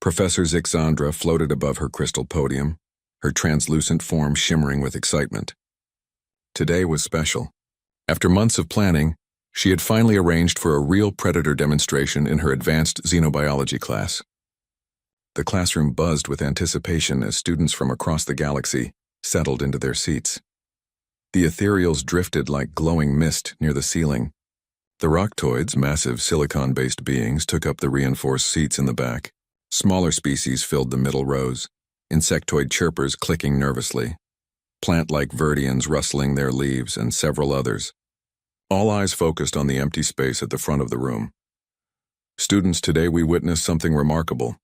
Professor Zixandra floated above her crystal podium, her translucent form shimmering with excitement. Today was special. After months of planning, she had finally arranged for a real predator demonstration in her advanced xenobiology class. The classroom buzzed with anticipation as students from across the galaxy settled into their seats. The ethereals drifted like glowing mist near the ceiling. The Roctoids, massive silicon-based beings, took up the reinforced seats in the back. Smaller species filled the middle rows, insectoid chirpers clicking nervously, plant-like Verdians rustling their leaves, and several others. All eyes focused on the empty space at the front of the room. "Students, today we witnessed something remarkable,"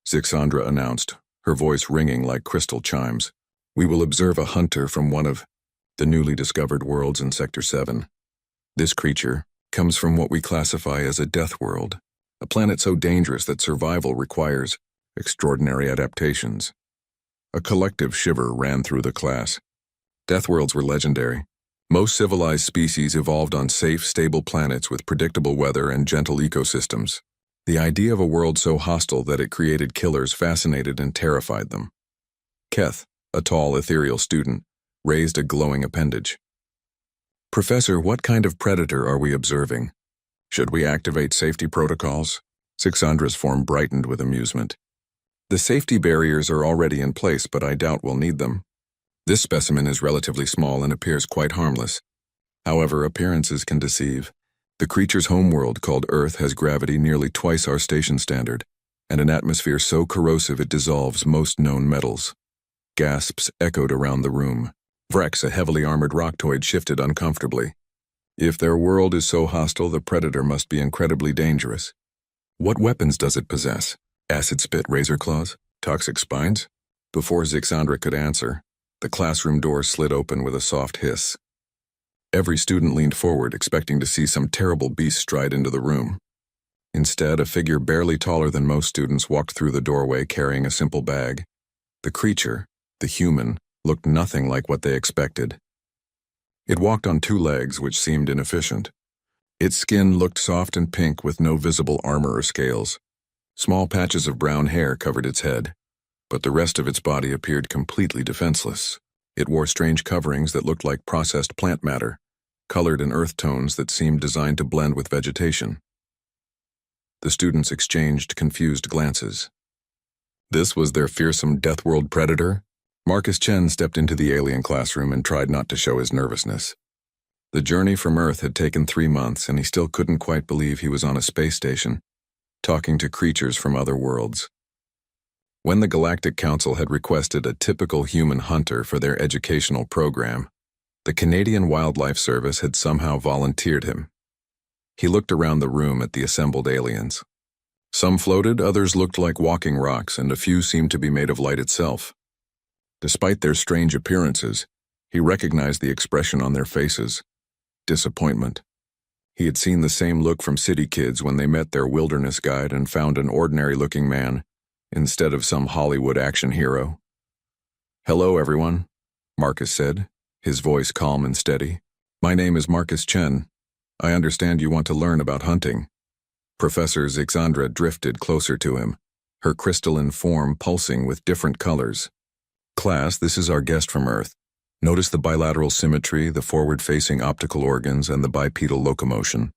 Zixandra announced, her voice ringing like crystal chimes. "We will observe a hunter from one of the newly discovered worlds in Sector 7. This creature comes from what we classify as a death world, a planet so dangerous that survival requires extraordinary adaptations." A collective shiver ran through the class. Death worlds were legendary. Most civilized species evolved on safe, stable planets with predictable weather and gentle ecosystems. The idea of a world so hostile that it created killers fascinated and terrified them. Keth, a tall, ethereal student, raised a glowing appendage. "Professor, what kind of predator are we observing? Should we activate safety protocols?" Zixandra's form brightened with amusement. "The safety barriers are already in place, but I doubt we'll need them. This specimen is relatively small and appears quite harmless. However, appearances can deceive. The creature's homeworld, called Earth, has gravity nearly twice our station standard, and an atmosphere so corrosive it dissolves most known metals." Gasps echoed around the room. Vrex, a heavily armored Roctoid, shifted uncomfortably. "If their world is so hostile, the predator must be incredibly dangerous. What weapons does it possess? Acid spit razor claws? Toxic spines?" Before Zixandra could answer, the classroom door slid open with a soft hiss. Every student leaned forward, expecting to see some terrible beast stride into the room. Instead, a figure barely taller than most students walked through the doorway carrying a simple bag. The creature, the human, looked nothing like what they expected. It walked on two legs, which seemed inefficient. Its skin looked soft and pink with no visible armor or scales. Small patches of brown hair covered its head, but the rest of its body appeared completely defenseless. It wore strange coverings that looked like processed plant matter, colored in earth tones that seemed designed to blend with vegetation. The students exchanged confused glances. This was their fearsome Deathworld predator? Marcus Chen stepped into the alien classroom and tried not to show his nervousness. The journey from Earth had taken 3 months, and he still couldn't quite believe he was on a space station, talking to creatures from other worlds. When the Galactic Council had requested a typical human hunter for their educational program, the Canadian Wildlife Service had somehow volunteered him. He looked around the room at the assembled aliens. Some floated, others looked like walking rocks, and a few seemed to be made of light itself. Despite their strange appearances, he recognized the expression on their faces: disappointment. He had seen the same look from city kids when they met their wilderness guide and found an ordinary-looking man instead of some Hollywood action hero. "Hello, everyone," Marcus said, his voice calm and steady. "My name is Marcus Chen. I understand you want to learn about hunting." Professor Zixandra drifted closer to him, her crystalline form pulsing with different colors. "Class, this is our guest from Earth. Notice the bilateral symmetry, the forward-facing optical organs, and the bipedal locomotion.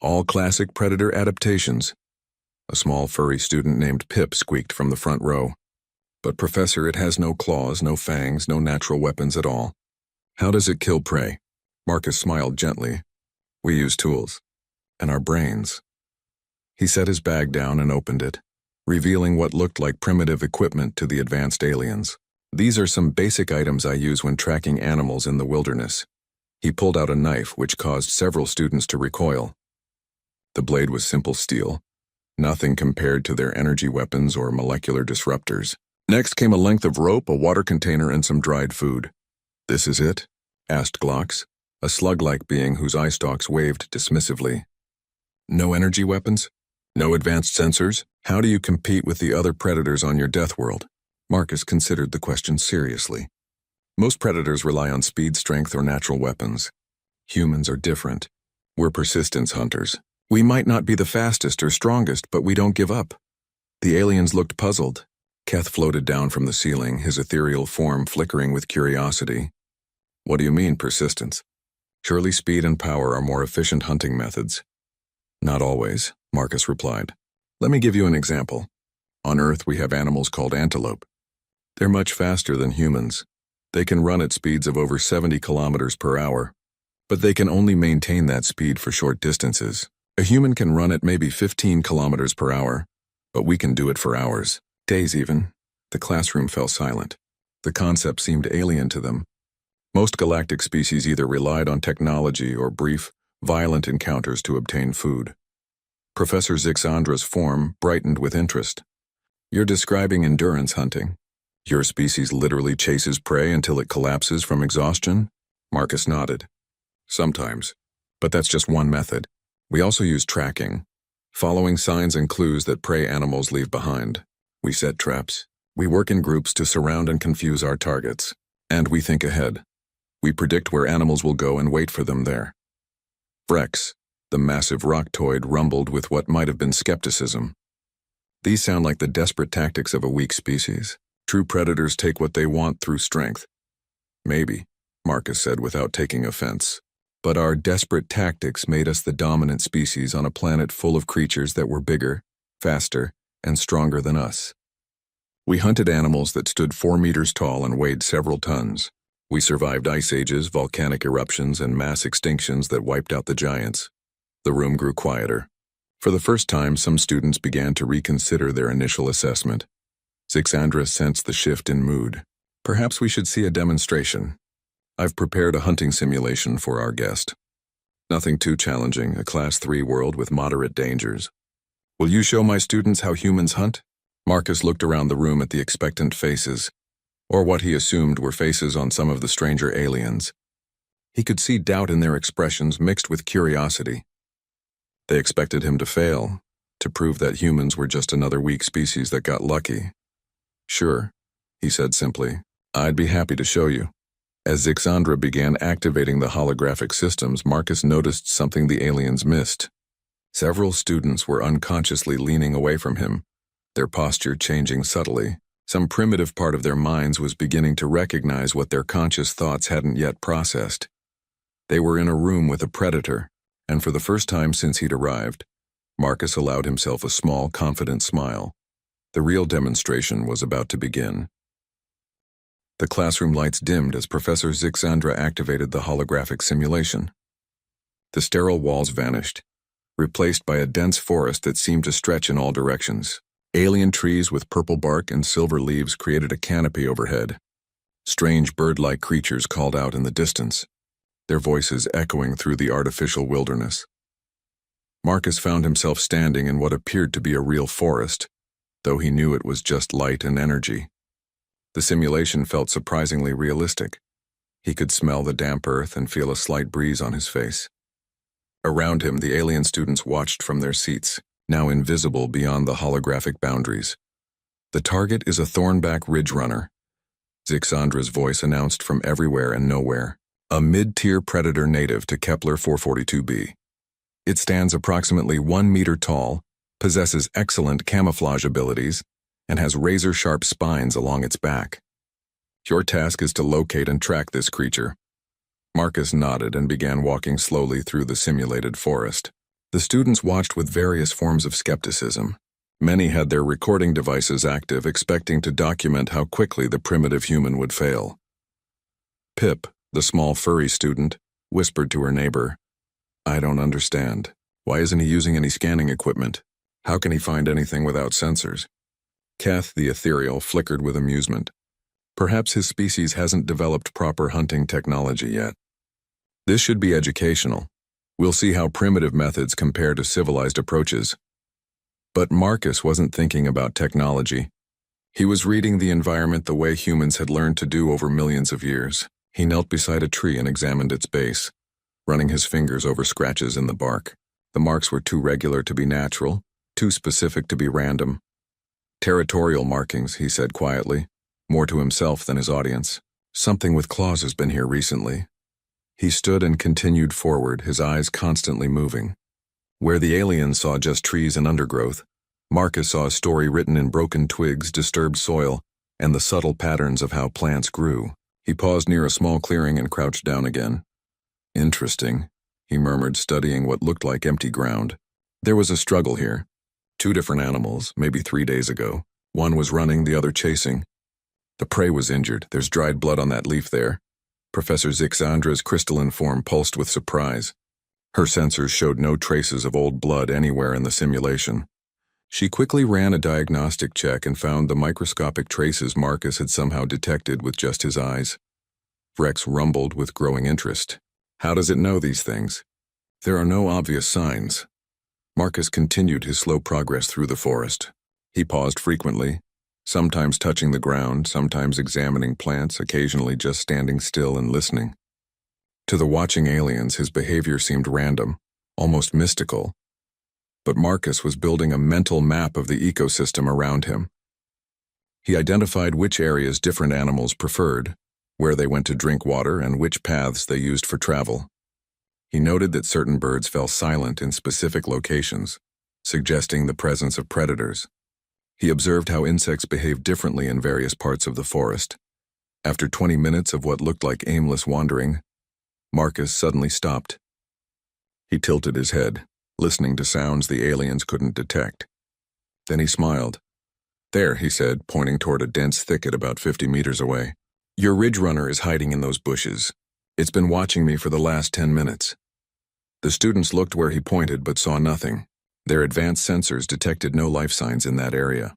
All classic predator adaptations." A small furry student named Pip squeaked from the front row. "But Professor, it has no claws, no fangs, no natural weapons at all. How does it kill prey?" Marcus smiled gently. "We use tools. And our brains." He set his bag down and opened it, revealing what looked like primitive equipment to the advanced aliens. "These are some basic items I use when tracking animals in the wilderness." He pulled out a knife, which caused several students to recoil. The blade was simple steel, nothing compared to their energy weapons or molecular disruptors. Next came a length of rope, a water container, and some dried food. "This is it?" asked Glox, a slug-like being whose eye stalks waved dismissively. "No energy weapons? No advanced sensors? How do you compete with the other predators on your death world?" Marcus considered the question seriously. "Most predators rely on speed, strength, or natural weapons. Humans are different. We're persistence hunters. We might not be the fastest or strongest, but we don't give up. The aliens looked puzzled. Keth floated down from the ceiling, his ethereal form flickering with curiosity. What do you mean, persistence? Surely speed and power are more efficient hunting methods. Not always, Marcus replied. Let me give you an example. On Earth, we have animals called antelope. They're much faster than humans. They can run at speeds of over 70 kilometers per hour, but they can only maintain that speed for short distances. A human can run at maybe 15 kilometers per hour, but we can do it for hours, days even. The classroom fell silent. The concept seemed alien to them. Most galactic species either relied on technology or brief, violent encounters to obtain food. Professor Zixandra's form brightened with interest. You're describing endurance hunting. Your species literally chases prey until it collapses from exhaustion? Marcus nodded. Sometimes, but that's just one method. We also use tracking, following signs and clues that prey animals leave behind. We set traps. We work in groups to surround and confuse our targets. And we think ahead. We predict where animals will go and wait for them there. Vrex, the massive roctoid, rumbled with what might have been skepticism. These sound like the desperate tactics of a weak species. True predators take what they want through strength. Maybe, Marcus said without taking offense. But our desperate tactics made us the dominant species on a planet full of creatures that were bigger, faster, and stronger than us. We hunted animals that stood 4 meters tall and weighed several tons. We survived ice ages, volcanic eruptions, and mass extinctions that wiped out the giants. The room grew quieter. For the first time, some students began to reconsider their initial assessment. Zixandra sensed the shift in mood. Perhaps we should see a demonstration. I've prepared a hunting simulation for our guest. Nothing too challenging, a Class 3 world with moderate dangers. Will you show my students how humans hunt? Marcus looked around the room at the expectant faces, or what he assumed were faces on some of the stranger aliens. He could see doubt in their expressions mixed with curiosity. They expected him to fail, to prove that humans were just another weak species that got lucky. Sure, he said simply. I'd be happy to show you. As Zixandra began activating the holographic systems, Marcus noticed something the aliens missed. Several students were unconsciously leaning away from him, their posture changing subtly. Some primitive part of their minds was beginning to recognize what their conscious thoughts hadn't yet processed. They were in a room with a predator, and for the first time since he'd arrived, Marcus allowed himself a small, confident smile. The real demonstration was about to begin. The classroom lights dimmed as Professor Zixandra activated the holographic simulation. The sterile walls vanished, replaced by a dense forest that seemed to stretch in all directions. Alien trees with purple bark and silver leaves created a canopy overhead. Strange bird-like creatures called out in the distance, their voices echoing through the artificial wilderness. Marcus found himself standing in what appeared to be a real forest, though he knew it was just light and energy. The simulation felt surprisingly realistic. He could smell the damp earth and feel a slight breeze on his face. Around him, the alien students watched from their seats, now invisible beyond the holographic boundaries. The target is a thornback ridge runner, Zixandra's voice announced from everywhere and nowhere, a mid-tier predator native to Kepler 442b. It stands approximately 1 meter tall, possesses excellent camouflage abilities, and has razor-sharp spines along its back. Your task is to locate and track this creature. Marcus nodded and began walking slowly through the simulated forest. The students watched with various forms of skepticism. Many had their recording devices active, expecting to document how quickly the primitive human would fail. Pip, the small furry student, whispered to her neighbor, "I don't understand. Why isn't he using any scanning equipment? How can he find anything without sensors?" Keth, the ethereal, flickered with amusement. Perhaps his species hasn't developed proper hunting technology yet. This should be educational. We'll see how primitive methods compare to civilized approaches. But Marcus wasn't thinking about technology. He was reading the environment the way humans had learned to do over millions of years. He knelt beside a tree and examined its base, running his fingers over scratches in the bark. The marks were too regular to be natural, too specific to be random. Territorial markings, he said quietly, more to himself than his audience. Something with claws has been here recently. He stood and continued forward, his eyes constantly moving. Where the aliens saw just trees and undergrowth, Marcus saw a story written in broken twigs, disturbed soil, and the subtle patterns of how plants grew. He paused near a small clearing and crouched down again. Interesting, he murmured, studying what looked like empty ground. There was a struggle here. 2 different animals, maybe 3 days ago. One was running, the other chasing. The prey was injured. There's dried blood on that leaf there. Professor Xandra's crystalline form pulsed with surprise. Her sensors showed no traces of old blood anywhere in the simulation. She quickly ran a diagnostic check and found the microscopic traces Marcus had somehow detected with just his eyes. Rex rumbled with growing interest. How does it know these things? There are no obvious signs. Marcus continued his slow progress through the forest. He paused frequently, sometimes touching the ground, sometimes examining plants, occasionally just standing still and listening. To the watching aliens, his behavior seemed random, almost mystical. But Marcus was building a mental map of the ecosystem around him. He identified which areas different animals preferred, where they went to drink water, and which paths they used for travel. He noted that certain birds fell silent in specific locations, suggesting the presence of predators. He observed how insects behaved differently in various parts of the forest. After 20 minutes of what looked like aimless wandering, Marcus suddenly stopped. He tilted his head, listening to sounds the aliens couldn't detect. Then he smiled. "There," he said, pointing toward a dense thicket about 50 meters away. "Your ridge runner is hiding in those bushes. It's been watching me for the last 10 minutes. The students looked where he pointed but saw nothing. Their advanced sensors detected no life signs in that area.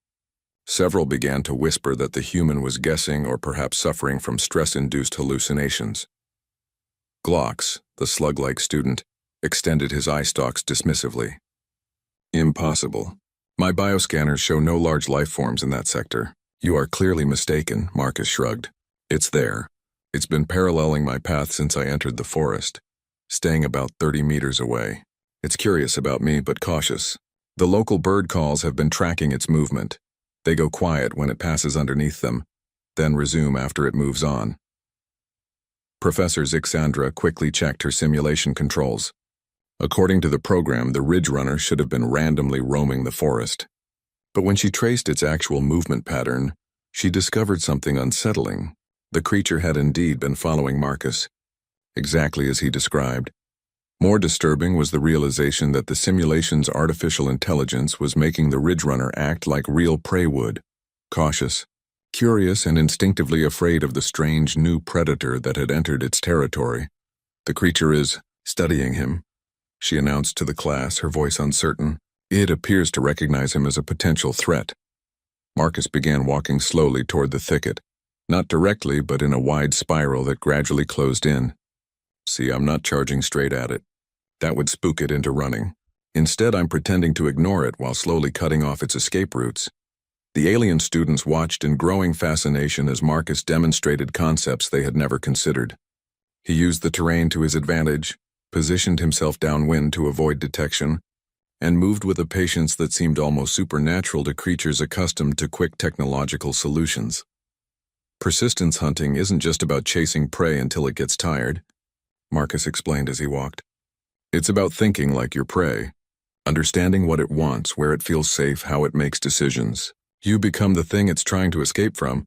Several began to whisper that the human was guessing or perhaps suffering from stress-induced hallucinations. Glocks, the slug-like student, extended his eye stalks dismissively. "Impossible. My bioscanners show no large life forms in that sector." "You are clearly mistaken," Marcus shrugged. "It's there. It's been paralleling my path since I entered the forest, staying about 30 meters away. It's curious about me, but cautious. The local bird calls have been tracking its movement. They go quiet when it passes underneath them, then resume after it moves on." Professor Xandra quickly checked her simulation controls. According to the program, the ridge runner should have been randomly roaming the forest. But when she traced its actual movement pattern, she discovered something unsettling. The creature had indeed been following Marcus, exactly as he described. More disturbing was the realization that the simulation's artificial intelligence was making the ridge runner act like real prey would, cautious, curious, and instinctively afraid of the strange new predator that had entered its territory. "The creature is studying him," she announced to the class, her voice uncertain. "It appears to recognize him as a potential threat." Marcus began walking slowly toward the thicket, not directly but in a wide spiral that gradually closed in. "See, I'm not charging straight at it. That would spook it into running. Instead, I'm pretending to ignore it while slowly cutting off its escape routes." The alien students watched in growing fascination as Marcus demonstrated concepts they had never considered. He used the terrain to his advantage, positioned himself downwind to avoid detection, and moved with a patience that seemed almost supernatural to creatures accustomed to quick technological solutions. "Persistence hunting isn't just about chasing prey until it gets tired," Marcus explained as he walked. "It's about thinking like your prey, understanding what it wants, where it feels safe, how it makes decisions. You become the thing it's trying to escape from,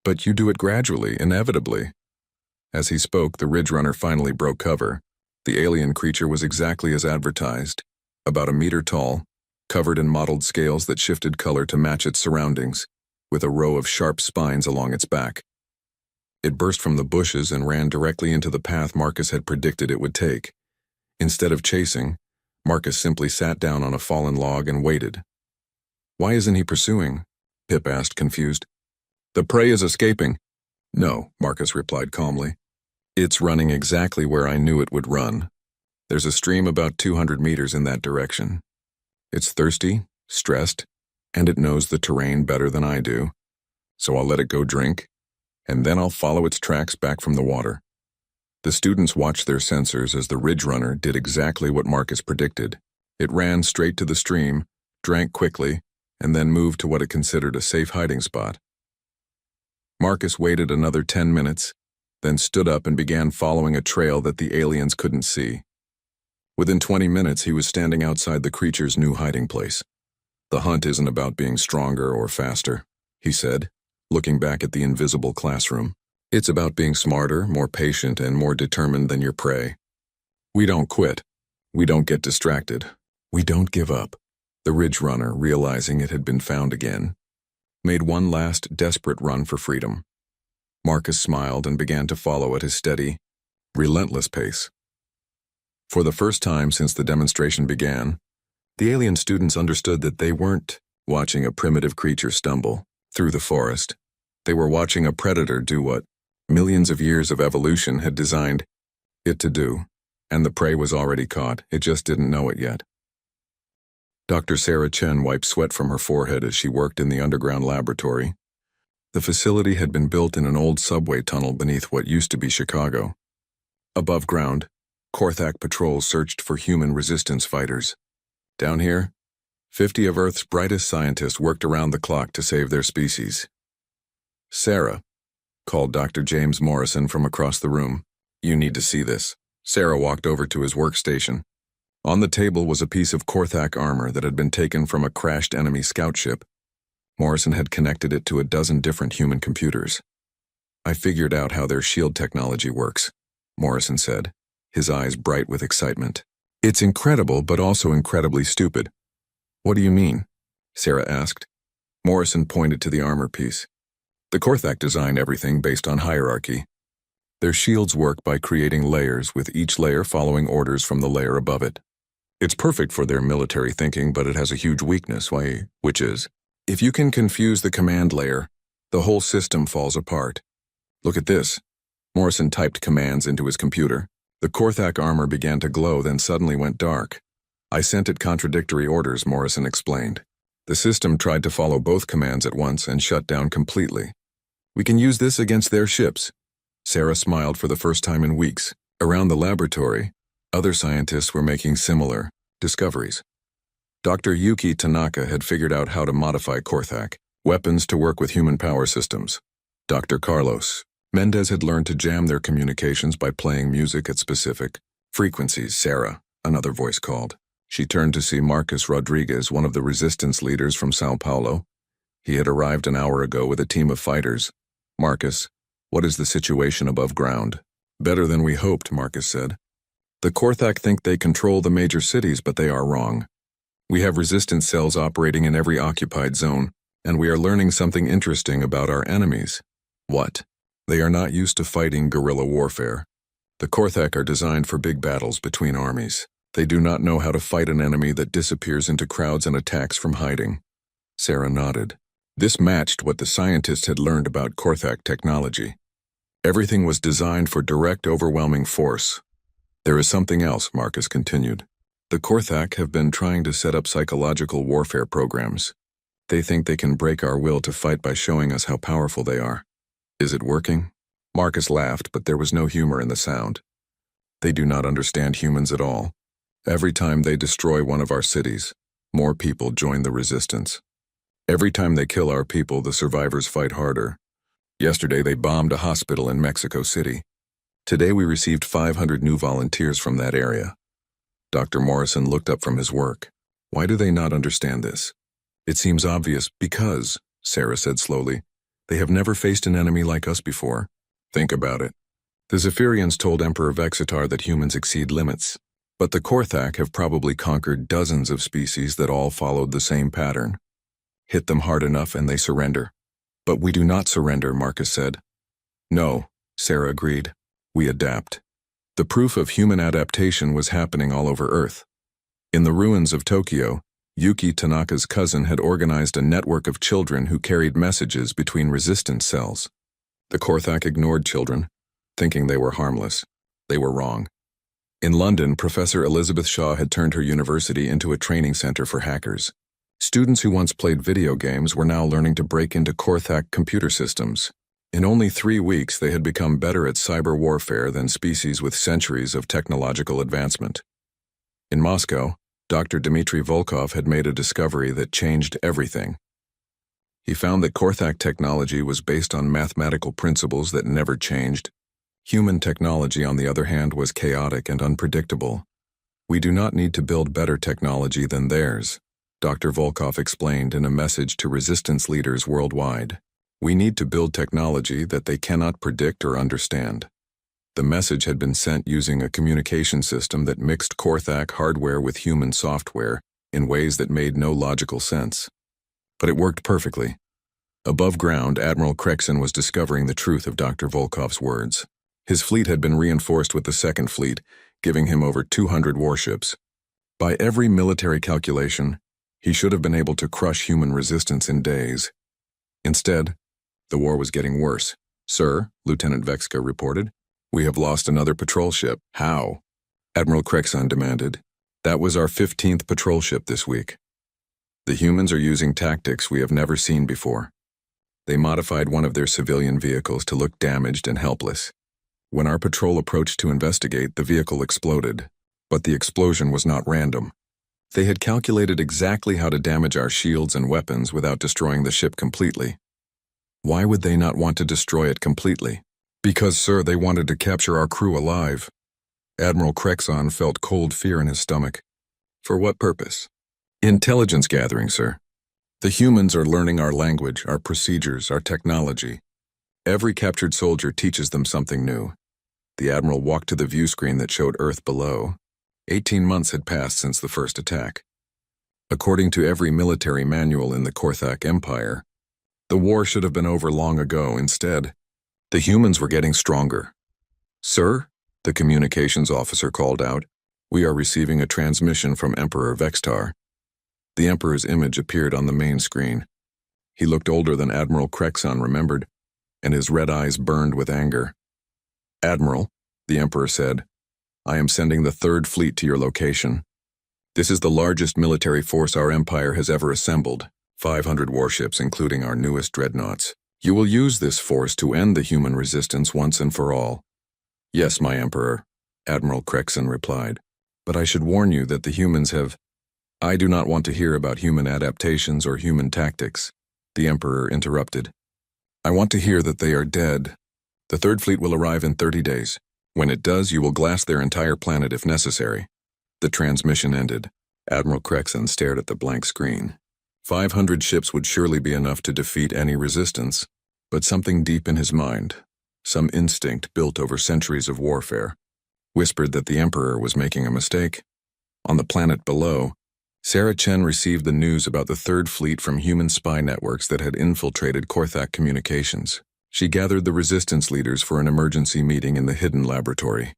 but you do it gradually, inevitably." As he spoke, the ridge runner finally broke cover. The alien creature was exactly as advertised, about 1 meter tall, covered in mottled scales that shifted color to match its surroundings, with a row of sharp spines along its back. It burst from the bushes and ran directly into the path Marcus had predicted it would take. Instead of chasing, Marcus simply sat down on a fallen log and waited. "Why isn't he pursuing?" Pip asked, confused. "The prey is escaping." "No," Marcus replied calmly. "It's running exactly where I knew it would run. There's a stream about 200 meters in that direction. It's thirsty, stressed, and it knows the terrain better than I do. So I'll let it go drink, and then I'll follow its tracks back from the water." The students watched their sensors as the ridge runner did exactly what Marcus predicted. It ran straight to the stream, drank quickly, and then moved to what it considered a safe hiding spot. Marcus waited another 10 minutes, then stood up and began following a trail that the aliens couldn't see. Within 20 minutes, he was standing outside the creature's new hiding place. The hunt isn't about being stronger or faster, he said, looking back at the invisible classroom. It's about being smarter, more patient, and more determined than your prey. We don't quit. We don't get distracted. We don't give up. The Ridge Runner, realizing it had been found again, made one last desperate run for freedom. Marcus smiled and began to follow at his steady, relentless pace. For the first time since the demonstration began, the alien students understood that they weren't watching a primitive creature stumble through the forest. They were watching a predator do what millions of years of evolution had designed it to do, and the prey was already caught. It just didn't know it yet. Dr. Sarah Chen wiped sweat from her forehead as she worked in the underground laboratory. The facility had been built in an old subway tunnel beneath what used to be Chicago. Above ground, Korthak patrols searched for human resistance fighters. Down here, 50 of Earth's brightest scientists worked around the clock to save their species. Sarah, called Dr. James Morrison from across the room. You need to see this. Sarah walked over to his workstation. On the table was a piece of Korthak armor that had been taken from a crashed enemy scout ship. Morrison had connected it to a dozen different human computers. I figured out how their shield technology works, Morrison said, his eyes bright with excitement. It's incredible, but also incredibly stupid. What do you mean? Sarah asked. Morrison pointed to the armor piece. The Korthak design everything based on hierarchy. Their shields work by creating layers, with each layer following orders from the layer above it. It's perfect for their military thinking, but it has a huge weakness, which is, if you can confuse the command layer, the whole system falls apart. Look at this. Morrison typed commands into his computer. The Korthak armor began to glow, then suddenly went dark. I sent it contradictory orders, Morrison explained. The system tried to follow both commands at once and shut down completely. We can use this against their ships. Sarah smiled for the first time in weeks. Around the laboratory, other scientists were making similar discoveries. Dr. Yuki Tanaka had figured out how to modify Korthak weapons to work with human power systems. Dr. Carlos Mendez had learned to jam their communications by playing music at specific frequencies. Sarah, another voice called. She turned to see Marcus Rodriguez, one of the resistance leaders from Sao Paulo. He had arrived an hour ago with a team of fighters. Marcus, what is the situation above ground? Better than we hoped, Marcus said. The Korthak think they control the major cities, but they are wrong. We have resistance cells operating in every occupied zone, and we are learning something interesting about our enemies. What? They are not used to fighting guerrilla warfare. The Korthak are designed for big battles between armies. They do not know how to fight an enemy that disappears into crowds and attacks from hiding. Sarah nodded. This matched what the scientists had learned about Korthak technology. Everything was designed for direct, overwhelming force. There is something else, Marcus continued. The Korthak have been trying to set up psychological warfare programs. They think they can break our will to fight by showing us how powerful they are. Is it working? Marcus laughed, but there was no humor in the sound. They do not understand humans at all. Every time they destroy one of our cities, more people join the resistance. Every time they kill our people, the survivors fight harder. Yesterday they bombed a hospital in Mexico City. Today we received 500 new volunteers from that area. Dr. Morrison looked up from his work. Why do they not understand this? It seems obvious because, Sarah said slowly, they have never faced an enemy like us before. Think about it. The Zephyrians told Emperor Vexitar that humans exceed limits, but the Korthak have probably conquered dozens of species that all followed the same pattern. Hit them hard enough and they surrender. But we do not surrender, Marcus said. No, Sarah agreed. We adapt. The proof of human adaptation was happening all over Earth. In the ruins of Tokyo, Yuki Tanaka's cousin had organized a network of children who carried messages between resistance cells. The Korthak ignored children, thinking they were harmless. They were wrong. In London, Professor Elizabeth Shaw had turned her university into a training center for hackers. Students who once played video games were now learning to break into Korthak computer systems. In only 3 weeks, they had become better at cyber warfare than species with centuries of technological advancement. In Moscow, Dr. Dmitry Volkov had made a discovery that changed everything. He found that Korthak technology was based on mathematical principles that never changed. Human technology, on the other hand, was chaotic and unpredictable. We do not need to build better technology than theirs. Dr. Volkov explained in a message to resistance leaders worldwide. We need to build technology that they cannot predict or understand. The message had been sent using a communication system that mixed Korthak hardware with human software in ways that made no logical sense. But it worked perfectly. Above ground, Admiral Krexin was discovering the truth of Dr. Volkov's words. His fleet had been reinforced with the Second Fleet, giving him over 200 warships. By every military calculation, he should have been able to crush human resistance in days. Instead, the war was getting worse. "Sir," Lieutenant Vexka reported, "we have lost another patrol ship." "How?" Admiral Krexin demanded. "That was our 15th patrol ship this week. The humans are using tactics we have never seen before. They modified one of their civilian vehicles to look damaged and helpless. When our patrol approached to investigate, the vehicle exploded. But the explosion was not random. They had calculated exactly how to damage our shields and weapons without destroying the ship completely. Why would they not want to destroy it completely? Because, sir, they wanted to capture our crew alive." Admiral Krexin felt cold fear in his stomach. "For what purpose?" "Intelligence gathering, sir. The humans are learning our language, our procedures, our technology. Every captured soldier teaches them something new." The Admiral walked to the view screen that showed Earth below. 18 months had passed since the first attack. According to every military manual in the Korthak Empire, the war should have been over long ago. Instead, the humans were getting stronger. "Sir," the communications officer called out, "we are receiving a transmission from Emperor Vextar." The Emperor's image appeared on the main screen. He looked older than Admiral Krexin remembered, and his red eyes burned with anger. "Admiral," the Emperor said, "I am sending the Third Fleet to your location. This is the largest military force our empire has ever assembled, 500 warships including our newest dreadnoughts. You will use this force to end the human resistance once and for all." "Yes, my Emperor," Admiral Krexin replied, "but I should warn you that the humans have—" "I do not want to hear about human adaptations or human tactics," the Emperor interrupted. "I want to hear that they are dead. The Third Fleet will arrive in 30 days. When it does, you will glass their entire planet if necessary." The transmission ended. Admiral Krexin stared at the blank screen. 500 ships would surely be enough to defeat any resistance, but something deep in his mind, some instinct built over centuries of warfare, whispered that the Emperor was making a mistake. On the planet below, Sarah Chen received the news about the Third Fleet from human spy networks that had infiltrated Korthak communications. She gathered the resistance leaders for an emergency meeting in the hidden laboratory.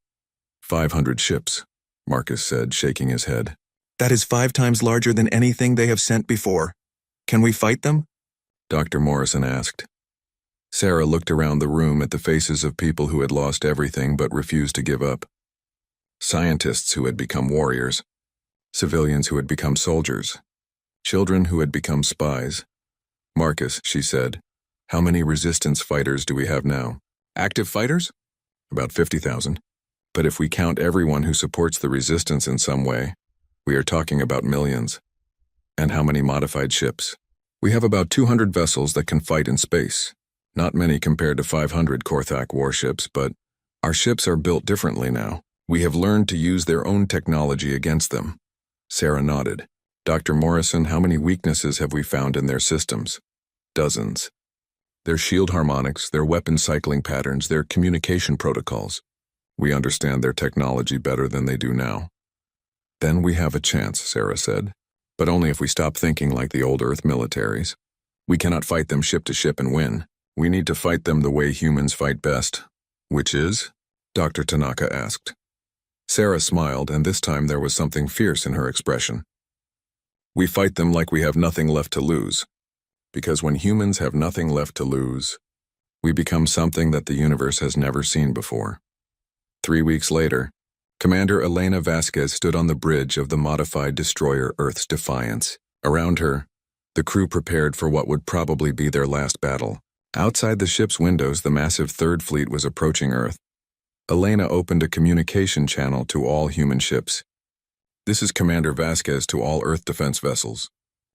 500 ships, Marcus said, shaking his head. "That is 5 times larger than anything they have sent before. Can we fight them?" Dr. Morrison asked. Sarah looked around the room at the faces of people who had lost everything but refused to give up. Scientists who had become warriors, civilians who had become soldiers, children who had become spies. "Marcus," she said, "how many resistance fighters do we have now?" "Active fighters?" "About 50,000. But if we count everyone who supports the resistance in some way, we are talking about millions." "And how many modified ships?" "We have about 200 vessels that can fight in space. Not many compared to 500 Korthak warships, but our ships are built differently now. We have learned to use their own technology against them." Sarah nodded. "Dr. Morrison, how many weaknesses have we found in their systems?" "Dozens. Their shield harmonics, their weapon cycling patterns, their communication protocols. We understand their technology better than they do now." "Then we have a chance," Sarah said. "But only if we stop thinking like the old Earth militaries. We cannot fight them ship to ship and win. We need to fight them the way humans fight best." "Which is?" Dr. Tanaka asked. Sarah smiled, and this time there was something fierce in her expression. "We fight them like we have nothing left to lose. Because when humans have nothing left to lose, we become something that the universe has never seen before." 3 weeks later, Commander Elena Vasquez stood on the bridge of the modified destroyer Earth's Defiance. Around her, the crew prepared for what would probably be their last battle. Outside the ship's windows, the massive Third Fleet was approaching Earth. Elena opened a communication channel to all human ships. "This is Commander Vasquez to all Earth defense vessels.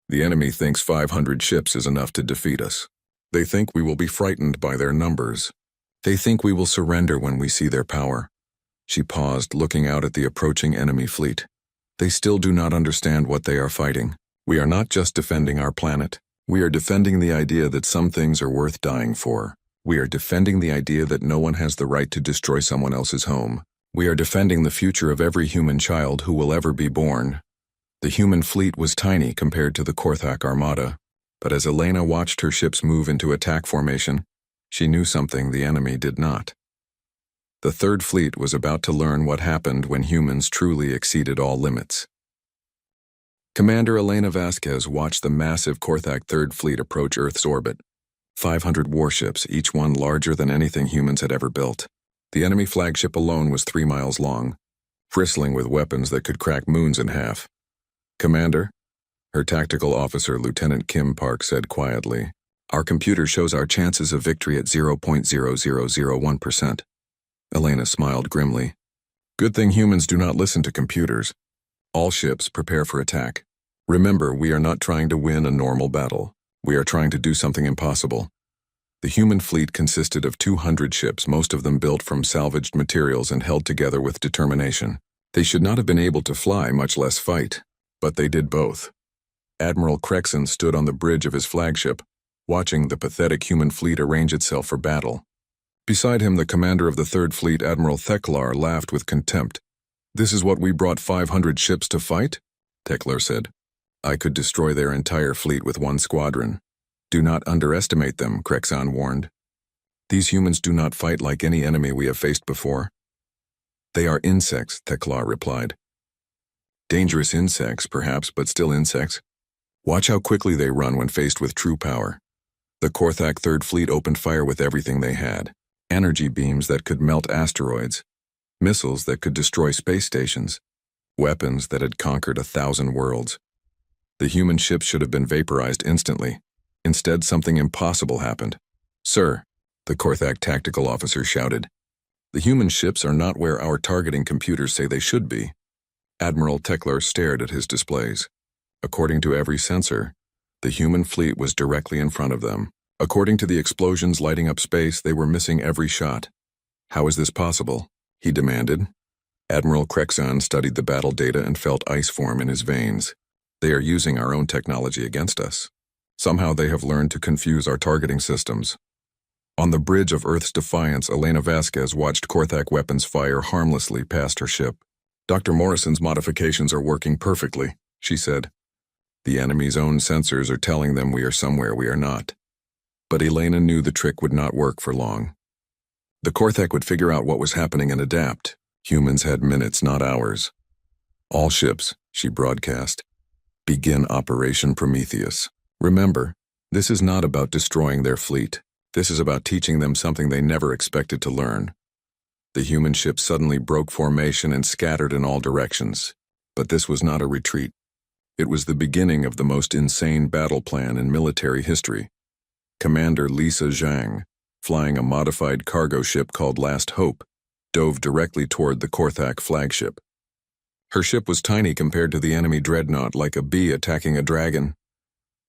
The enemy thinks 500 ships is enough to defeat us. They think we will be frightened by their numbers. They think we will surrender when we see their power." She paused, looking out at the approaching enemy fleet. "They still do not understand what they are fighting. We are not just defending our planet. We are defending the idea that some things are worth dying for. We are defending the idea that no one has the right to destroy someone else's home. We are defending the future of every human child who will ever be born. The human fleet was tiny compared to the Korthak armada, but as Elena watched her ships move into attack formation, she knew something the enemy did not. The Third Fleet was about to learn what happened when humans truly exceeded all limits. Commander Elena Vasquez watched the massive Korthak Third Fleet approach Earth's orbit. 500 warships, each one larger than anything humans had ever built. The enemy flagship alone was 3 miles long, bristling with weapons that could crack moons in half. "Commander," her tactical officer Lieutenant Kim Park said quietly, "our computer shows our chances of victory at 0.0001%. Elena smiled grimly. "Good thing humans do not listen to computers. All ships prepare for attack. Remember, we are not trying to win a normal battle. We are trying to do something impossible." The human fleet consisted of 200 ships, most of them built from salvaged materials and held together with determination. They should not have been able to fly, much less fight, but they did both. Admiral Crexon stood on the bridge of his flagship, watching the pathetic human fleet arrange itself for battle. Beside him, the commander of the Third Fleet, Admiral Theklar, laughed with contempt. "This is what we brought 500 ships to fight?" Theklar said. "I could destroy their entire fleet with one squadron." "Do not underestimate them," Crexon warned. "These humans do not fight like any enemy we have faced before." "They are insects," Theklar replied. "Dangerous insects, perhaps, but still insects. Watch how quickly they run when faced with true power." The Korthak Third Fleet opened fire with everything they had. Energy beams that could melt asteroids, missiles that could destroy space stations, weapons that had conquered 1,000 worlds. The human ships should have been vaporized instantly. Instead, something impossible happened. "Sir," the Korthak tactical officer shouted, "the human ships are not where our targeting computers say they should be." Admiral Theklar stared at his displays. According to every sensor, the human fleet was directly in front of them. According to the explosions lighting up space, they were missing every shot. "How is this possible?" he demanded. Admiral Crexon studied the battle data and felt ice form in his veins. "They are using our own technology against us. Somehow they have learned to confuse our targeting systems." On the bridge of Earth's Defiance, Elena Vasquez watched Korthak weapons fire harmlessly past her ship. "Dr. Morrison's modifications are working perfectly," she said. "The enemy's own sensors are telling them we are somewhere we are not." But Elena knew the trick would not work for long. The Korthak would figure out what was happening and adapt. Humans had minutes, not hours. "All ships," she broadcast, "begin Operation Prometheus. Remember, this is not about destroying their fleet. This is about teaching them something they never expected to learn." The human ship suddenly broke formation and scattered in all directions. But this was not a retreat. It was the beginning of the most insane battle plan in military history. Commander Lisa Zhang, flying a modified cargo ship called Last Hope, dove directly toward the Korthak flagship. Her ship was tiny compared to the enemy dreadnought, like a bee attacking a dragon.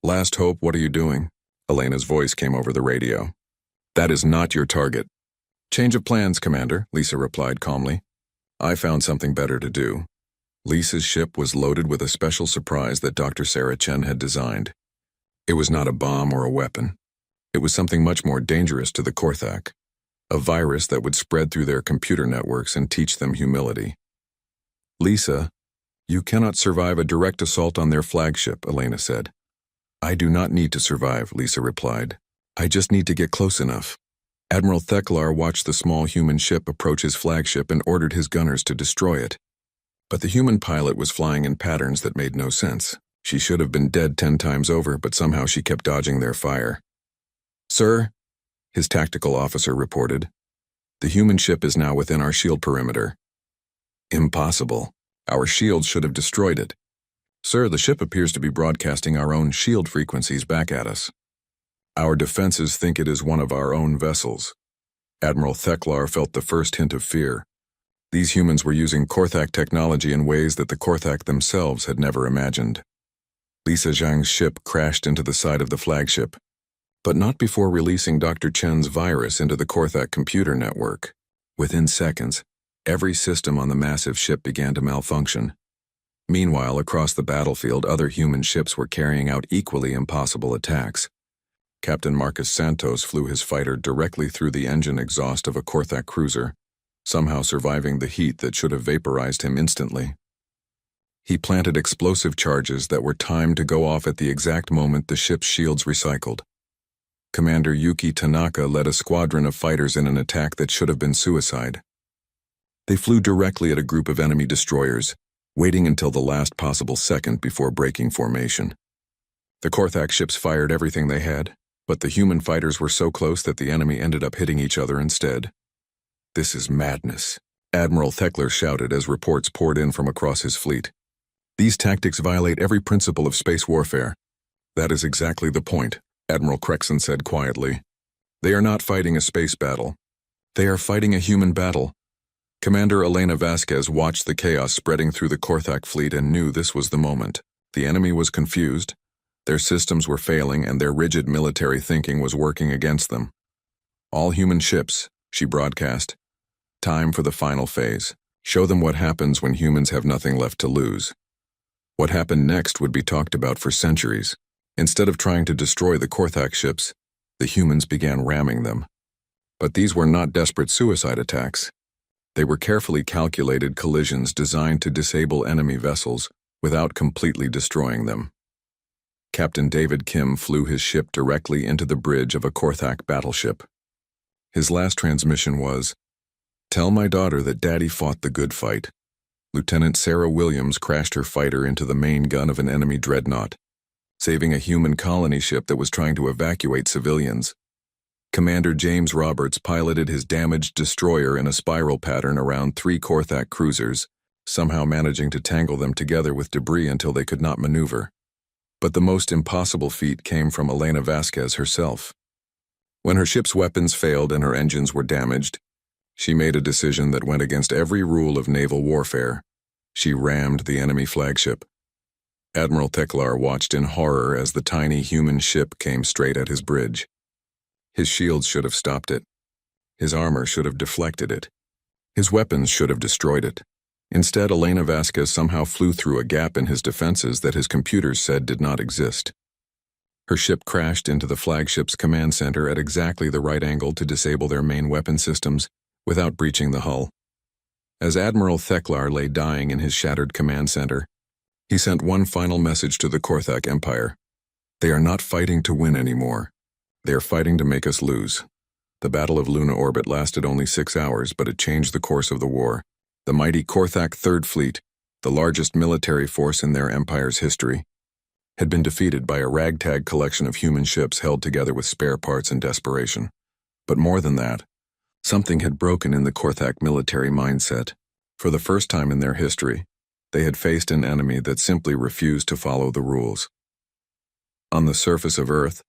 "Last Hope, what are you doing?" Elena's voice came over the radio. "That is not your target." "Change of plans, Commander," Lisa replied calmly. "I found something better to do." Lisa's ship was loaded with a special surprise that Dr. Sarah Chen had designed. It was not a bomb or a weapon. It was something much more dangerous to the Korthak, a virus that would spread through their computer networks and teach them humility. "Lisa, you cannot survive a direct assault on their flagship," Elena said. "I do not need to survive," Lisa replied. "I just need to get close enough." Admiral Theklar watched the small human ship approach his flagship and ordered his gunners to destroy it. But the human pilot was flying in patterns that made no sense. She should have been dead 10 times over, but somehow she kept dodging their fire. "Sir," his tactical officer reported, "the human ship is now within our shield perimeter." "Impossible. Our shields should have destroyed it." "Sir, the ship appears to be broadcasting our own shield frequencies back at us." "Our defenses think it is one of our own vessels." Admiral Theklar felt the first hint of fear. These humans were using Korthak technology in ways that the Korthak themselves had never imagined. Lisa Zhang's ship crashed into the side of the flagship, but not before releasing Dr. Chen's virus into the Korthak computer network. Within seconds, every system on the massive ship began to malfunction. Meanwhile, across the battlefield, other human ships were carrying out equally impossible attacks. Captain Marcus Santos flew his fighter directly through the engine exhaust of a Korthak cruiser, somehow surviving the heat that should have vaporized him instantly. He planted explosive charges that were timed to go off at the exact moment the ship's shields recycled. Commander Yuki Tanaka led a squadron of fighters in an attack that should have been suicide. They flew directly at a group of enemy destroyers, waiting until the last possible second before breaking formation. The Korthak ships fired everything they had, but the human fighters were so close that the enemy ended up hitting each other instead. "This is madness," Admiral Thekler shouted as reports poured in from across his fleet. "These tactics violate every principle of space warfare." "That is exactly the point," Admiral Crexon said quietly. "They are not fighting a space battle. They are fighting a human battle." Commander Elena Vasquez watched the chaos spreading through the Korthak fleet and knew this was the moment. The enemy was confused, their systems were failing, and their rigid military thinking was working against them. "All human ships," she broadcast. "Time for the final phase. Show them what happens when humans have nothing left to lose." What happened next would be talked about for centuries. Instead of trying to destroy the Korthak ships, the humans began ramming them. But these were not desperate suicide attacks. They were carefully calculated collisions designed to disable enemy vessels without completely destroying them. Captain David Kim flew his ship directly into the bridge of a Korthak battleship. His last transmission was, "Tell my daughter that Daddy fought the good fight." Lieutenant Sarah Williams crashed her fighter into the main gun of an enemy dreadnought, saving a human colony ship that was trying to evacuate civilians. Commander James Roberts piloted his damaged destroyer in a spiral pattern around 3 Korthak cruisers, somehow managing to tangle them together with debris until they could not maneuver. But the most impossible feat came from Elena Vasquez herself. When her ship's weapons failed and her engines were damaged, she made a decision that went against every rule of naval warfare. She rammed the enemy flagship. Admiral Theklar watched in horror as the tiny human ship came straight at his bridge. His shields should have stopped it. His armor should have deflected it. His weapons should have destroyed it. Instead, Elena Vasquez somehow flew through a gap in his defenses that his computers said did not exist. Her ship crashed into the flagship's command center at exactly the right angle to disable their main weapon systems without breaching the hull. As Admiral Theklar lay dying in his shattered command center, he sent one final message to the Korthak Empire. "They are not fighting to win anymore. They are fighting to make us lose." The Battle of Luna Orbit lasted only 6 hours, but it changed the course of the war. The mighty Korthak Third Fleet, the largest military force in their empire's history, had been defeated by a ragtag collection of human ships held together with spare parts and desperation. But more than that, something had broken in the Korthak military mindset. For the first time in their history, they had faced an enemy that simply refused to follow the rules. On the surface of Earth,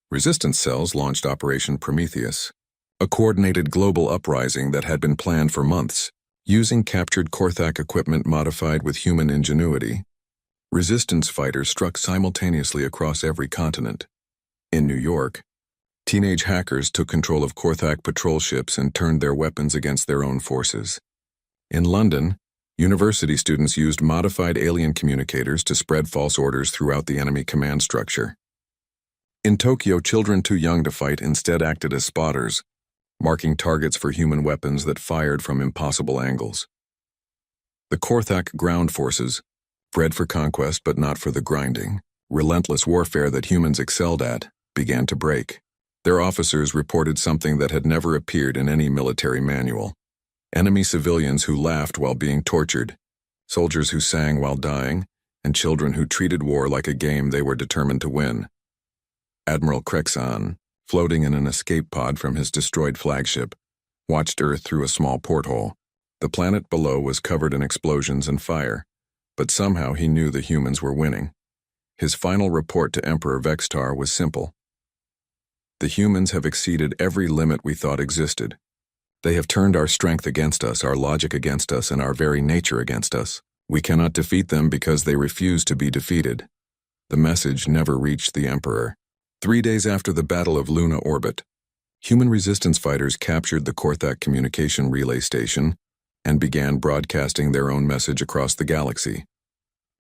resistance cells launched Operation Prometheus, a coordinated global uprising that had been planned for months. Using captured Korthak equipment modified with human ingenuity, resistance fighters struck simultaneously across every continent. In New York, teenage hackers took control of Korthak patrol ships and turned their weapons against their own forces. In London, university students used modified alien communicators to spread false orders throughout the enemy command structure. In Tokyo, children too young to fight instead acted as spotters, marking targets for human weapons that fired from impossible angles. The Korthak ground forces, bred for conquest but not for the grinding, relentless warfare that humans excelled at, began to break. Their officers reported something that had never appeared in any military manual. Enemy civilians who laughed while being tortured, soldiers who sang while dying, and children who treated war like a game they were determined to win. Admiral Crexon, floating in an escape pod from his destroyed flagship, watched Earth through a small porthole. The planet below was covered in explosions and fire, but somehow he knew the humans were winning. His final report to Emperor Vextar was simple. "The humans have exceeded every limit we thought existed. They have turned our strength against us, our logic against us, and our very nature against us. We cannot defeat them because they refuse to be defeated." The message never reached the Emperor. 3 days after the Battle of Luna Orbit, human resistance fighters captured the Korthak communication relay station and began broadcasting their own message across the galaxy.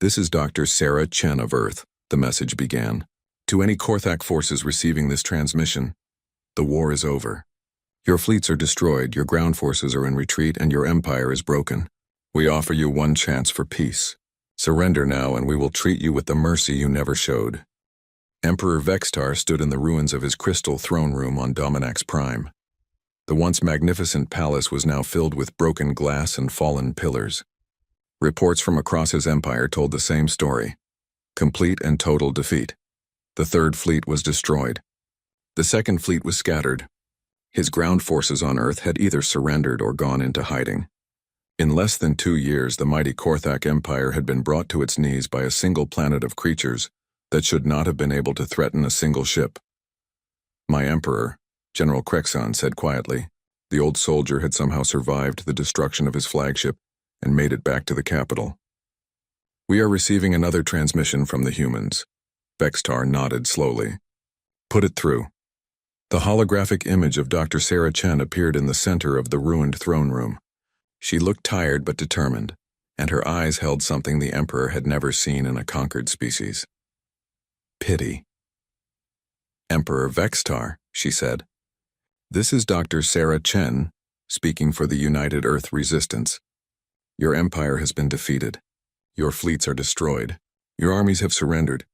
"This is Dr. Sarah Chen of Earth," the message began. "To any Korthak forces receiving this transmission, the war is over. Your fleets are destroyed, your ground forces are in retreat, and your empire is broken. We offer you one chance for peace. Surrender now, and we will treat you with the mercy you never showed." Emperor Vextar stood in the ruins of his crystal throne room on Dominax Prime. The once magnificent palace was now filled with broken glass and fallen pillars. Reports from across his empire told the same story: complete and total defeat. The Third Fleet was destroyed. The Second Fleet was scattered. His ground forces on Earth had either surrendered or gone into hiding. In less than 2 years, the mighty Korthak Empire had been brought to its knees by a single planet of creatures that should not have been able to threaten a single ship. "My Emperor," General Krexon said quietly. The old soldier had somehow survived the destruction of his flagship and made it back to the capital. "We are receiving another transmission from the humans." Vextar nodded slowly. "Put it through." The holographic image of Dr. Sarah Chen appeared in the center of the ruined throne room. She looked tired but determined, and her eyes held something the Emperor had never seen in a conquered species: pity. "Emperor Vextar," she said. "This is Dr. Sarah Chen, speaking for the United Earth Resistance. Your empire has been defeated. Your fleets are destroyed. Your armies have surrendered.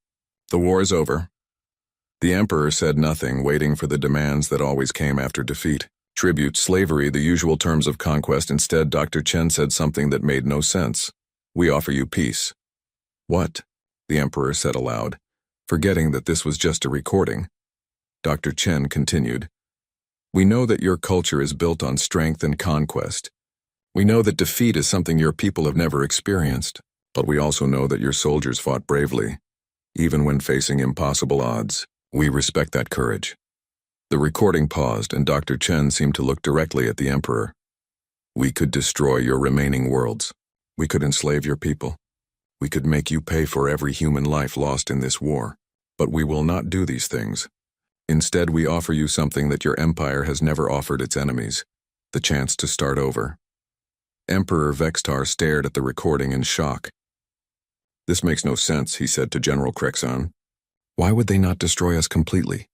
The war is over." The Emperor said nothing, waiting for the demands that always came after defeat. Tribute, slavery, the usual terms of conquest. Instead, Dr. Chen said something that made no sense. "We offer you peace." "What?" the Emperor said aloud, forgetting that this was just a recording. Dr. Chen continued. "We know that your culture is built on strength and conquest. We know that defeat is something your people have never experienced, but we also know that your soldiers fought bravely, even when facing impossible odds. We respect that courage." The recording paused, and Dr. Chen seemed to look directly at the Emperor. "We could destroy your remaining worlds. We could enslave your people. We could make you pay for every human life lost in this war. But we will not do these things. Instead, we offer you something that your empire has never offered its enemies: the chance to start over." Emperor Vextar stared at the recording in shock. "This makes no sense," he said to General Krexon. "Why would they not destroy us completely?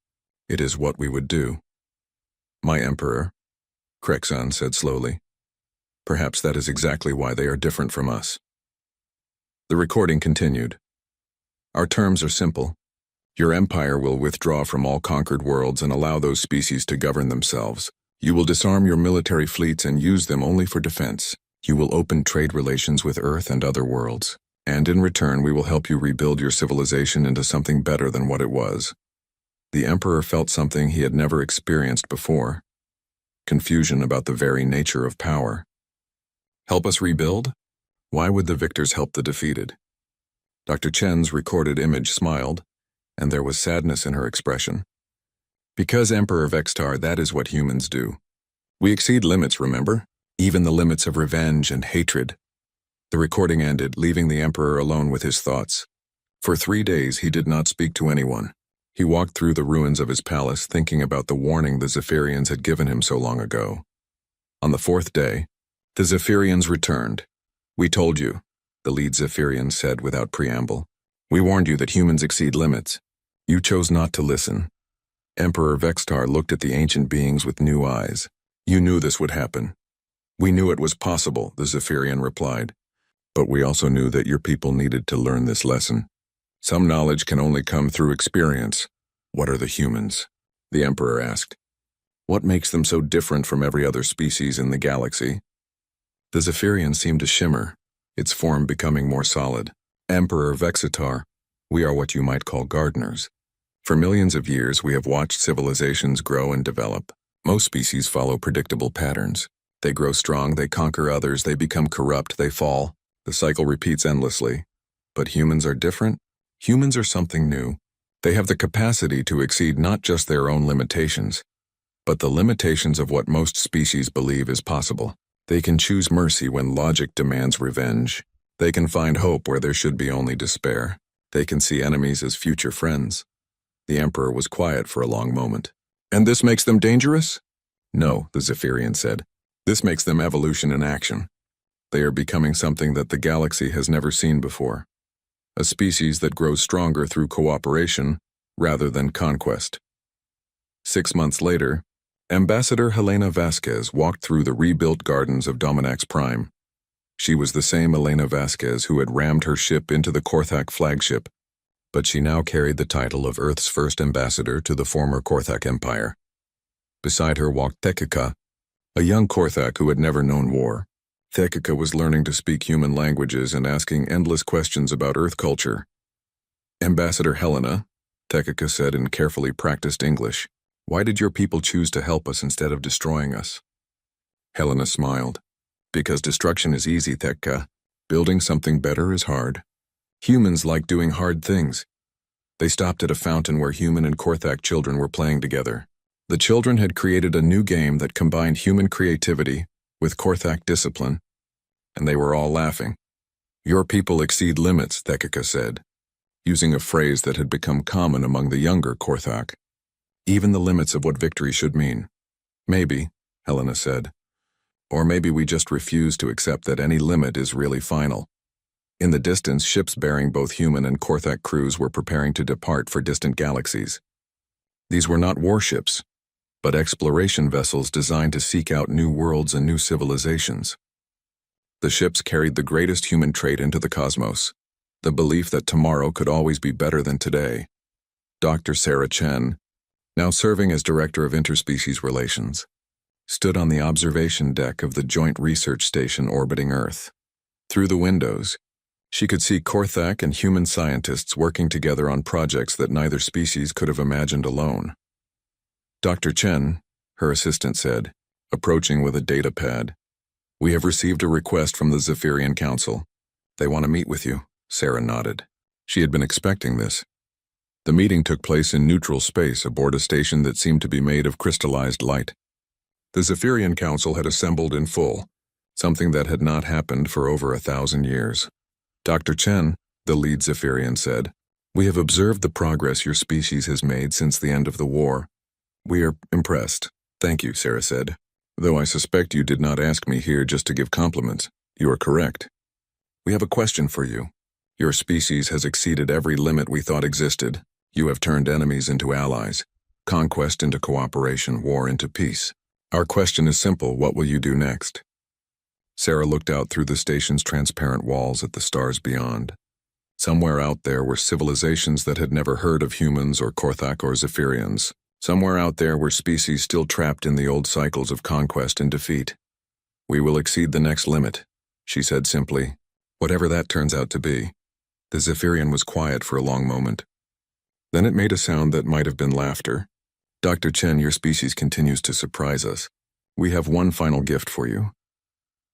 It is what we would do." "My Emperor," Krexon said slowly, "perhaps that is exactly why they are different from us." The recording continued. "Our terms are simple. Your empire will withdraw from all conquered worlds and allow those species to govern themselves. You will disarm your military fleets and use them only for defense. You will open trade relations with Earth and other worlds. And in return, we will help you rebuild your civilization into something better than what it was." The Emperor felt something he had never experienced before: confusion about the very nature of power. "Help us rebuild? Why would the victors help the defeated?" Dr. Chen's recorded image smiled, and there was sadness in her expression. "Because, Emperor Vextar, that is what humans do. We exceed limits, remember? Even the limits of revenge and hatred." The recording ended, leaving the Emperor alone with his thoughts. For 3 days he did not speak to anyone. He walked through the ruins of his palace, thinking about the warning the Zephyrians had given him so long ago. On the 4th day, the Zephyrians returned. "We told you," the lead Zephyrian said without preamble. "We warned you that humans exceed limits. You chose not to listen." Emperor Vextar looked at the ancient beings with new eyes. "You knew this would happen." "We knew it was possible," the Zephyrian replied. "But we also knew that your people needed to learn this lesson. Some knowledge can only come through experience." "What are the humans?" the Emperor asked. "What makes them so different from every other species in the galaxy?" The Zephyrian seemed to shimmer, its form becoming more solid. "Emperor Vexitar, we are what you might call gardeners. For millions of years, we have watched civilizations grow and develop. Most species follow predictable patterns. They grow strong, they conquer others, they become corrupt, they fall. The cycle repeats endlessly. But humans are different. Humans are something new. They have the capacity to exceed not just their own limitations, but the limitations of what most species believe is possible. They can choose mercy when logic demands revenge. They can find hope where there should be only despair. They can see enemies as future friends." The Emperor was quiet for a long moment. "And this makes them dangerous?" "No," the Zephyrian said. "This makes them evolution in action. They are becoming something that the galaxy has never seen before. a species that grows stronger through cooperation rather than conquest. 6 months later, Ambassador Helena Vasquez walked through the rebuilt gardens of Dominax Prime. She was the same Elena Vasquez who had rammed her ship into the Korthak flagship, but she now carried the title of Earth's first ambassador to the former Korthak Empire. Beside her walked Thekika, a young Korthak who had never known war. Thekika was learning to speak human languages and asking endless questions about Earth culture. "Ambassador Helena," Thekika said in carefully practiced English, "why did your people choose to help us instead of destroying us?" Helena smiled. "Because destruction is easy, Thekika. Building something better is hard. Humans like doing hard things." They stopped at a fountain where human and Korthak children were playing together. The children had created a new game that combined human creativity with Korthak discipline, and they were all laughing. "Your people exceed limits," Thekika said, using a phrase that had become common among the younger Korthak. "Even the limits of what victory should mean." "Maybe," Helena said. "Or maybe we just refuse to accept that any limit is really final." In the distance, ships bearing both human and Korthak crews were preparing to depart for distant galaxies. These were not warships, but exploration vessels designed to seek out new worlds and new civilizations. The ships carried the greatest human trait into the cosmos, the belief that tomorrow could always be better than today. Dr. Sarah Chen, now serving as Director of Interspecies Relations, stood on the observation deck of the Joint Research Station orbiting Earth. Through the windows, she could see Korthak and human scientists working together on projects that neither species could have imagined alone. "Dr. Chen," her assistant said, approaching with a data pad, "we have received a request from the Zephyrian Council. They want to meet with you." Sarah nodded. She had been expecting this. The meeting took place in neutral space aboard a station that seemed to be made of crystallized light. The Zephyrian Council had assembled in full, something that had not happened for over 1,000 years. "Dr. Chen," the lead Zephyrian said, "we have observed the progress your species has made since the end of the war. We are impressed." "Thank you," Sarah said. "Though I suspect you did not ask me here just to give compliments. You are correct. We have a question for you. Your species has exceeded every limit we thought existed. You have turned enemies into allies, conquest into cooperation, war into peace. Our question is simple: what will you do next?" Sarah looked out through the station's transparent walls at the stars beyond. Somewhere out there were civilizations that had never heard of humans or Korthak or Zephyrians. Somewhere out there were species still trapped in the old cycles of conquest and defeat. "We will exceed the next limit," she said simply, "whatever that turns out to be." The Zephyrian was quiet for a long moment. Then it made a sound that might have been laughter. "Dr. Chen, your species continues to surprise us. We have one final gift for you."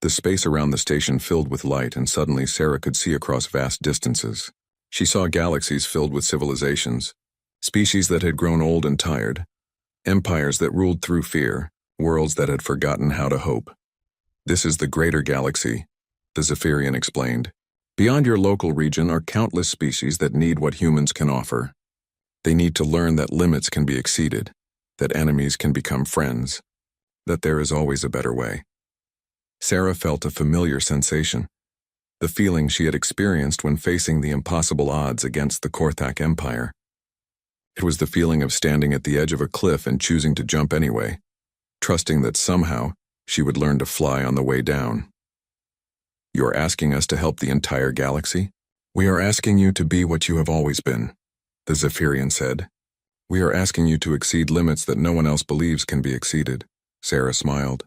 The space around the station filled with light, and suddenly Sarah could see across vast distances. She saw galaxies filled with civilizations, species that had grown old and tired, empires that ruled through fear, worlds that had forgotten how to hope. "This is the greater galaxy," the Zephyrian explained. "Beyond your local region are countless species that need what humans can offer. They need to learn that limits can be exceeded, that enemies can become friends, that there is always a better way." Sarah felt a familiar sensation, the feeling she had experienced when facing the impossible odds against the Korthak Empire. It was the feeling of standing at the edge of a cliff and choosing to jump anyway, trusting that somehow she would learn to fly on the way down. "You're asking us to help the entire galaxy? We are asking you to be what you have always been," the Zephyrian said. "We are asking you to exceed limits that no one else believes can be exceeded." Sarah smiled.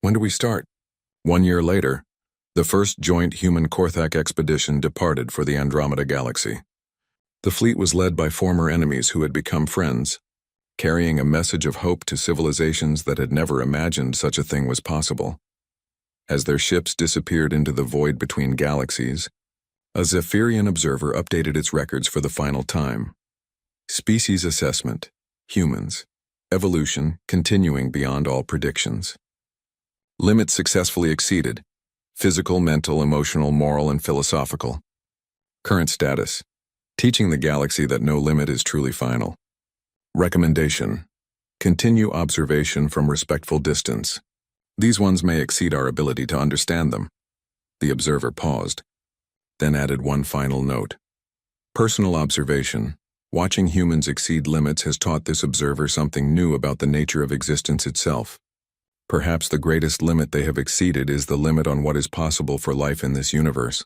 "When do we start?" 1 year later, the first joint human Korthak expedition departed for the Andromeda Galaxy. The fleet was led by former enemies who had become friends, carrying a message of hope to civilizations that had never imagined such a thing was possible. As their ships disappeared into the void between galaxies, a Zephyrian observer updated its records for the final time. Species assessment, humans, evolution continuing beyond all predictions. Limits successfully exceeded, physical, mental, emotional, moral, and philosophical. Current status, teaching the galaxy that no limit is truly final. Recommendation, continue observation from respectful distance. These ones may exceed our ability to understand them. The observer paused, then added one final note. Personal observation. Watching humans exceed limits has taught this observer something new about the nature of existence itself. Perhaps the greatest limit they have exceeded is the limit on what is possible for life in this universe.